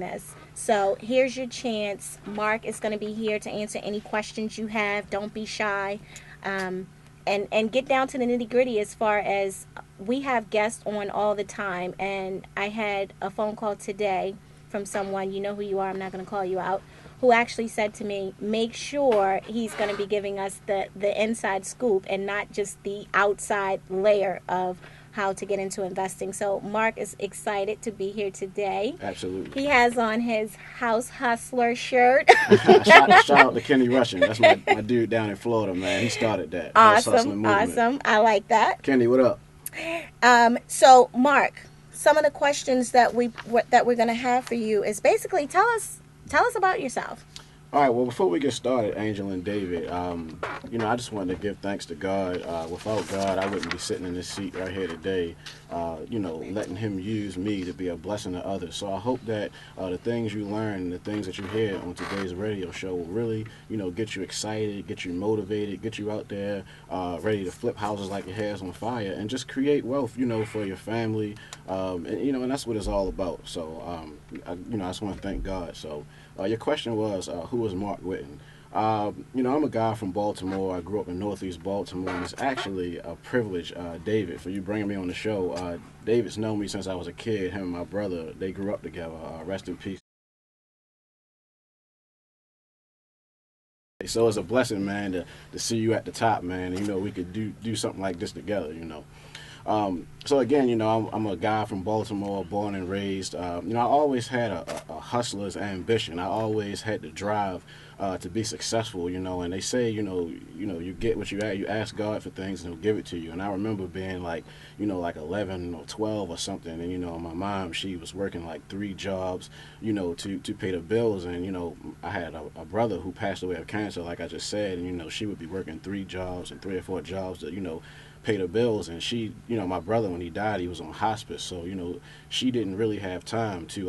this. So here's your chance. Mark is going to be here to answer any questions you have. Don't be shy. Um, and get down to the nitty gritty as far as we have guests on all the time. And I had a phone call today from someone, you know who you are, I'm not going to call you out, who actually said to me, make sure he's going to be giving us the inside scoop and not just the outside layer of how to get into investing. So Mark is excited to be here today. Absolutely. He has on his House Hustler shirt. Shout out to Kenny Rushing. That's my dude down in Florida, man. He started that house hustling Awesome, movement. awesome. I like that. Kenny, what up? So Mark, some of the questions that we're going to have for you is basically tell us about yourself. All right. Well, before we get started, Angel and David, I just wanted to give thanks to God. Without God, I wouldn't be sitting in this seat right here today. Letting Him use me to be a blessing to others. So I hope that the things you learn, the things that you hear on today's radio show, will really, get you excited, get you motivated, get you out there, ready to flip houses like your hair's on fire, and just create wealth, for your family, and that's what it's all about. So, I just want to thank God. So. Your question was, who was Mark Whitten? I'm a guy from Baltimore. I grew up in Northeast Baltimore, and it's actually a privilege, David, for you bringing me on the show. David's known me since I was a kid. Him and my brother, they grew up together. Rest in peace. So it's a blessing, man, to see you at the top, man. And, we could do something like this together. So again, I'm a guy from Baltimore, born and raised. I always had a hustler's ambition. I always had the drive to be successful. And they say, you get what you ask God for things, and He'll give it to you. And I remember being like 11 or 12 or something, and my mom, she was working like 3 jobs, to pay the bills. And I had a brother who passed away of cancer, like I just said, and she would be working 3 jobs and 3 or 4 jobs to pay the bills. And she, my brother, when he died, he was on hospice, so she didn't really have time to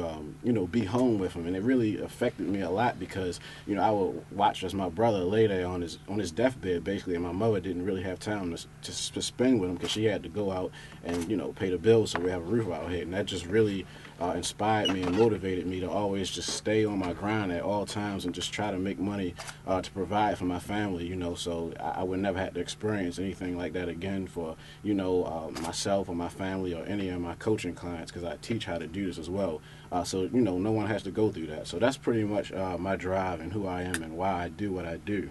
be home with him. And it really affected me a lot because I would watch as my brother lay there on his deathbed basically, and my mother didn't really have time to spend with him because she had to go out and pay the bills so we have a roof out here. And that just really inspired me and motivated me to always just stay on my grind at all times and just try to make money to provide for my family, so I would never have to experience anything like that again for myself or my family or any of my coaching clients, because I teach how to do this as well. So no one has to go through that. So that's pretty much my drive and who I am and why I do what I do.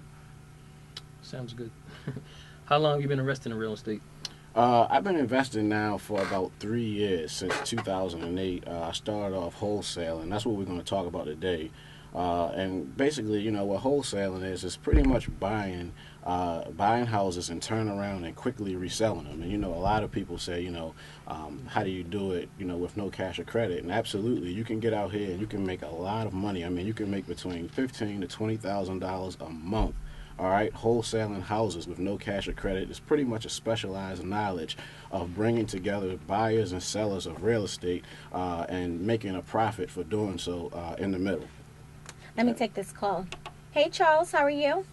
Sounds good. How long have you been investing in real estate? I've been investing now for about 3 years, since 2008. I started off wholesaling. That's what we're going to talk about today. And basically, what wholesaling is pretty much buying houses and turn around and quickly reselling them. And a lot of people say, how do you do it, with no cash or credit? And absolutely, you can get out here and you can make a lot of money. I mean, you can make between $15,000 to $20,000 a month. All right, wholesaling houses with no cash or credit is pretty much a specialized knowledge of bringing together buyers and sellers of real estate and making a profit for doing so in the middle. Let me take this call. Hey Charles, how are you?